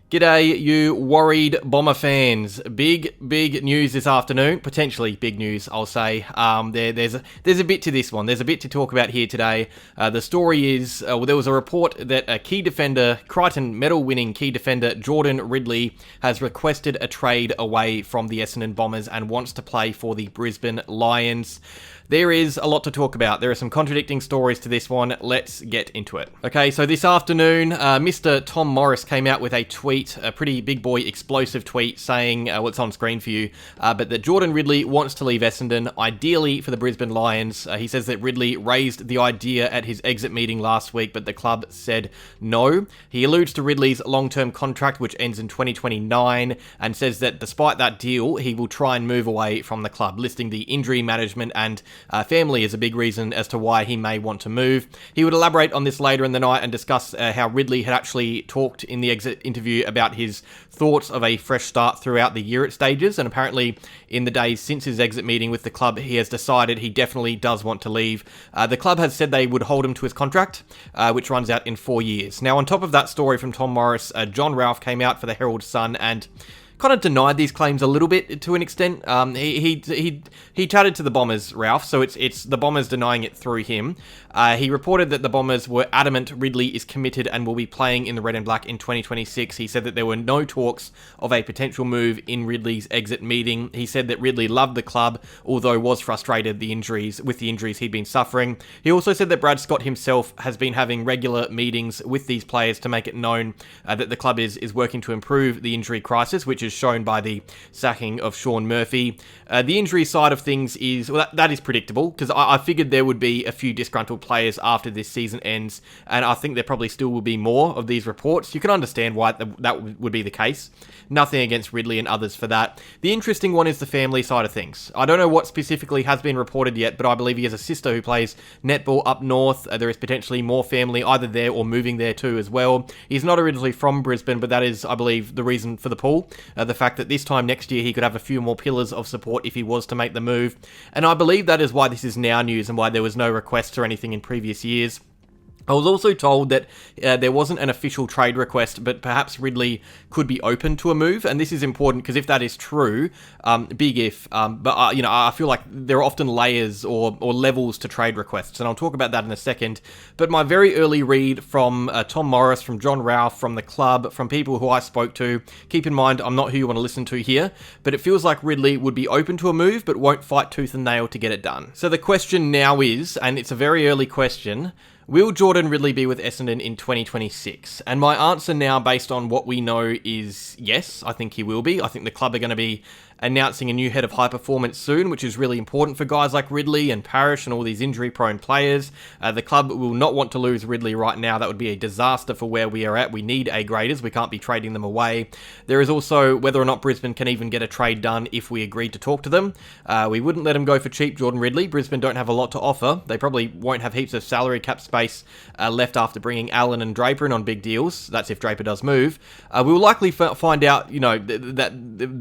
G'day, you worried Bomber fans. Big news this afternoon. Potentially big news, I'll say. There's a bit to this one. There's a bit to talk about here today. The story is, there was a report that a key defender, Crichton medal-winning key defender Jordan Ridley, has requested a trade away from the Essendon Bombers and wants to play for the Brisbane Lions. There is a lot to talk about. There are some contradicting stories to this one. Let's get into it. Okay, so this afternoon, Mr. Tom Morris came out with a tweet, a pretty big boy explosive tweet saying, well, it's on screen for you, but that Jordan Ridley wants to leave Essendon, ideally for the Brisbane Lions. He says that Ridley raised the idea at his exit meeting last week, but the club said no. He alludes to Ridley's long-term contract, which ends in 2029, and says that despite that deal, he will try and move away from the club, listing the injury management and family is a big reason as to why he may want to move. He would elaborate on this later in the night and discuss how Ridley had actually talked in the exit interview about his thoughts of a fresh start throughout the year at stages, and apparently in the days since his exit meeting with the club, he has decided he definitely does want to leave. The club has said they would hold him to his contract, which runs out in 4 years. Now, on top of that story from Tom Morris, John Ralph came out for the Herald Sun and kind of denied these claims a little bit to an extent. He chatted to the Bombers, Ralph, so it's the Bombers denying it through him. He reported that the Bombers were adamant Ridley is committed and will be playing in the red and black in 2026. He said that there were no talks of a potential move in Ridley's exit meeting. He said that Ridley loved the club, although was frustrated with the injuries he'd been suffering. He also said that Brad Scott himself has been having regular meetings with these players to make it known that the club is working to improve the injury crisis, which is shown by the sacking of Sean Murphy. The injury side of things is, well, that is predictable, because I figured there would be a few disgruntled players after this season ends, and I think there probably still will be more of these reports. You can understand why that would be the case. Nothing against Ridley and others for that. The interesting one is the family side of things. I don't know what specifically has been reported yet, but I believe he has a sister who plays netball up north. There is potentially more family either there or moving there too as well. He's not originally from Brisbane, but that is, I believe, the reason for the pull. The fact that this time next year he could have a few more pillars of support if he was to make the move. And I believe that is why this is now news and why there was no requests or anything in previous years. I was also told that there wasn't an official trade request, but perhaps Ridley could be open to a move, and this is important because if that is true, big if, but I feel like there are often layers or levels to trade requests, and I'll talk about that in a second. But my very early read from Tom Morris, from John Ralph, from the club, from people who I spoke to, keep in mind I'm not who you want to listen to here, but it feels like Ridley would be open to a move, but won't fight tooth and nail to get it done. So the question now is, and it's a very early question, will Jordan Ridley be with Essendon in 2026? And my answer now, based on what we know, is yes, I think he will be. I think the club are going to be announcing a new head of high performance soon, which is really important for guys like Ridley and Parrish and all these injury-prone players. The club will not want to lose Ridley right now. That would be a disaster for where we are at. We need A-graders. We can't be trading them away. There is also whether or not Brisbane can even get a trade done if we agree to talk to them. We wouldn't let them go for cheap, Jordan Ridley. Brisbane don't have a lot to offer. They probably won't have heaps of salary cap space left after bringing Allen and Draper in on big deals. That's if Draper does move. We will likely find out, that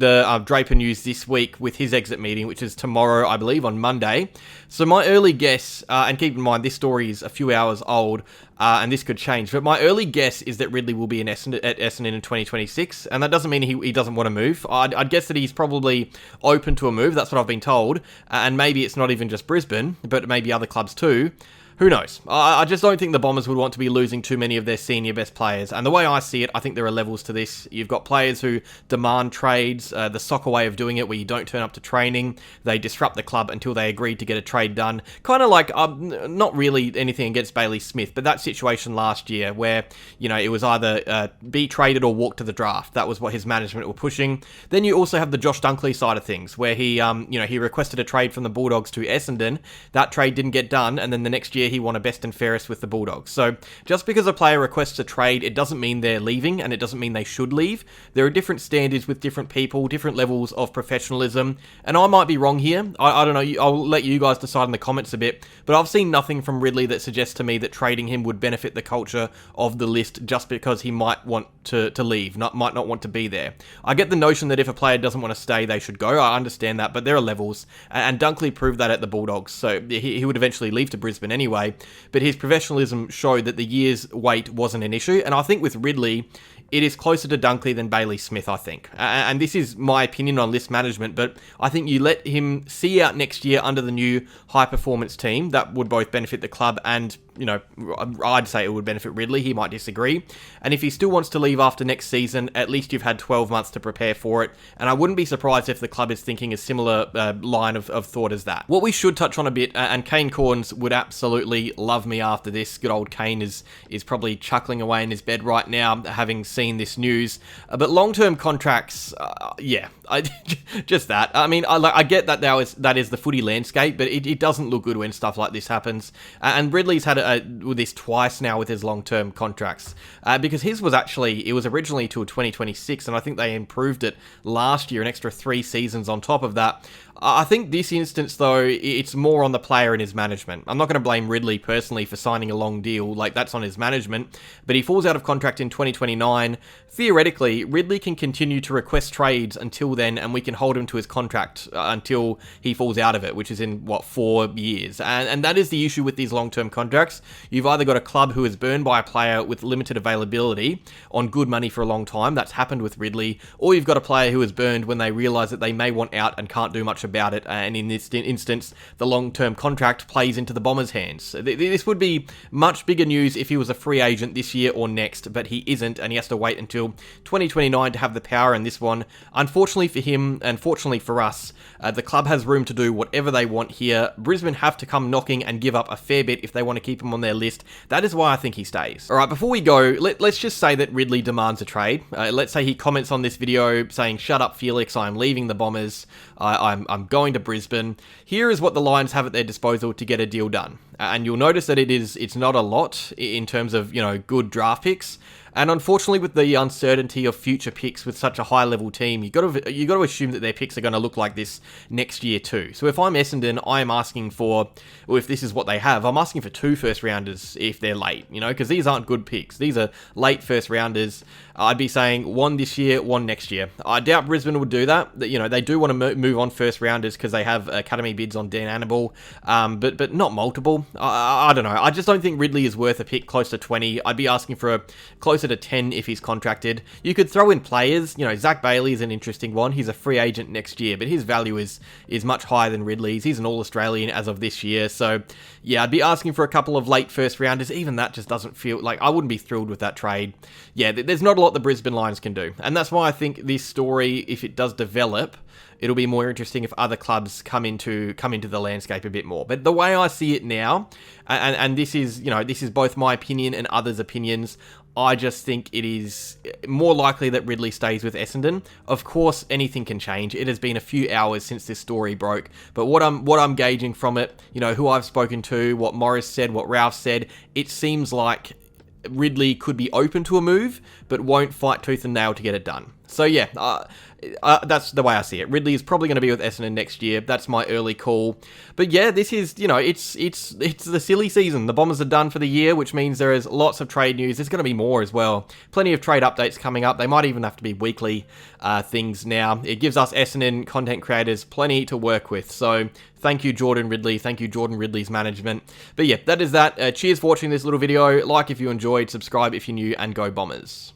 the Draper news this week with his exit meeting, which is tomorrow, I believe, on Monday. So my early guess, and keep in mind this story is a few hours old, and this could change, but my early guess is that Ridley will be at Essendon in 2026, and that doesn't mean he doesn't want to move. I'd guess that he's probably open to a move. That's what I've been told, and maybe it's not even just Brisbane, but maybe other clubs too. Who knows? I just don't think the Bombers would want to be losing too many of their senior best players. And the way I see it, I think there are levels to this. You've got players who demand trades, the soccer way of doing it, where you don't turn up to training. They disrupt the club until they agree to get a trade done. Kind of like, not really anything against Bailey Smith, but that situation last year where, it was either be traded or walk to the draft. That was what his management were pushing. Then you also have the Josh Dunkley side of things, where he requested a trade from the Bulldogs to Essendon. That trade didn't get done, and then the next year he won a best and fairest with the Bulldogs. So just because a player requests a trade, it doesn't mean they're leaving, and it doesn't mean they should leave. There are different standards with different people, different levels of professionalism, and I might be wrong here. I don't know. I'll let you guys decide in the comments a bit, but I've seen nothing from Ridley that suggests to me that trading him would benefit the culture of the list just because he might want to leave, might not want to be there. I get the notion that if a player doesn't want to stay, they should go. I understand that, but there are levels, and Dunkley proved that at the Bulldogs, so he would eventually leave to Brisbane anyway. anyway, but his professionalism showed that the year's wait wasn't an issue, and I think with Ridley, it is closer to Dunkley than Bailey Smith, I think. And this is my opinion on list management, but I think you let him see out next year under the new high-performance team. That would both benefit the club and, I'd say it would benefit Ridley. He might disagree. And if he still wants to leave after next season, at least you've had 12 months to prepare for it. And I wouldn't be surprised if the club is thinking a similar line of thought as that. What we should touch on a bit, and Kane Corns would absolutely love me after this. Good old Kane is probably chuckling away in his bed right now, having seen this news. But long-term contracts, just that. I mean, I get that that is the footy landscape, but it doesn't look good when stuff like this happens. And Ridley's had this twice now with his long-term contracts, because his was it was originally till 2026, and I think they improved it last year, an extra 3 seasons on top of that. I think this instance, though, it's more on the player and his management. I'm not going to blame Ridley personally for signing a long deal, that's on his management, but he falls out of contract in 2029. Theoretically, Ridley can continue to request trades until then, and we can hold him to his contract until he falls out of it, which is in, 4 years. And that is the issue with these long-term contracts. You've either got a club who is burned by a player with limited availability on good money for a long time, that's happened with Ridley, or you've got a player who is burned when they realise that they may want out and can't do much about it, and in this instance, the long-term contract plays into the Bombers' hands. This would be much bigger news if he was a free agent this year or next, but he isn't, and he has to wait until 2029 to have the power in this one. Unfortunately for him, and fortunately for us, the club has room to do whatever they want here. Brisbane have to come knocking and give up a fair bit if they want to keep him on their list. That is why I think he stays. Alright, before we go, let's just say that Ridley demands a trade. Let's say he comments on this video saying, "Shut up, Felix, I'm leaving the Bombers. I'm going to Brisbane." Here is what the Lions have at their disposal to get a deal done. And you'll notice that it's not a lot in terms of, good draft picks. And unfortunately, with the uncertainty of future picks with such a high-level team, you got to assume that their picks are going to look like this next year too. So if I'm Essendon, I'm asking for, or if this is what they have, I'm asking for 2 first-rounders if they're late, because these aren't good picks. These are late first-rounders. I'd be saying 1 this year, 1 next year. I doubt Brisbane would do that. They do want to move on first-rounders because they have academy bids on Dan Annable, but not multiple. I don't know. I just don't think Ridley is worth a pick close to 20. I'd be asking for closer to 10 if he's contracted. You could throw in players. Zach Bailey is an interesting one. He's a free agent next year, but his value is much higher than Ridley's. He's an All-Australian as of this year. So, yeah, I'd be asking for a couple of late first-rounders. Even that just doesn't feel like I wouldn't be thrilled with that trade. Yeah, there's not a lot the Brisbane Lions can do. And that's why I think this story, if it does develop, it'll be more interesting if other clubs come into the landscape a bit more. But the way I see it now, and this is both my opinion and others' opinions, I just think it is more likely that Ridley stays with Essendon. Of course, anything can change. It has been a few hours since this story broke, but what I'm gauging from it, who I've spoken to, what Morris said, what Ralph said, it seems like Ridley could be open to a move, but won't fight tooth and nail to get it done. So yeah, that's the way I see it. Ridley is probably going to be with Essendon next year. That's my early call. But yeah, this is, it's the silly season. The Bombers are done for the year, which means there is lots of trade news. There's going to be more as well. Plenty of trade updates coming up. They might even have to be weekly things now. It gives us Essendon content creators plenty to work with. So thank you, Jordan Ridley. Thank you, Jordan Ridley's management. But yeah, that is that. Cheers for watching this little video. Like if you enjoyed, subscribe if you're new, and go Bombers.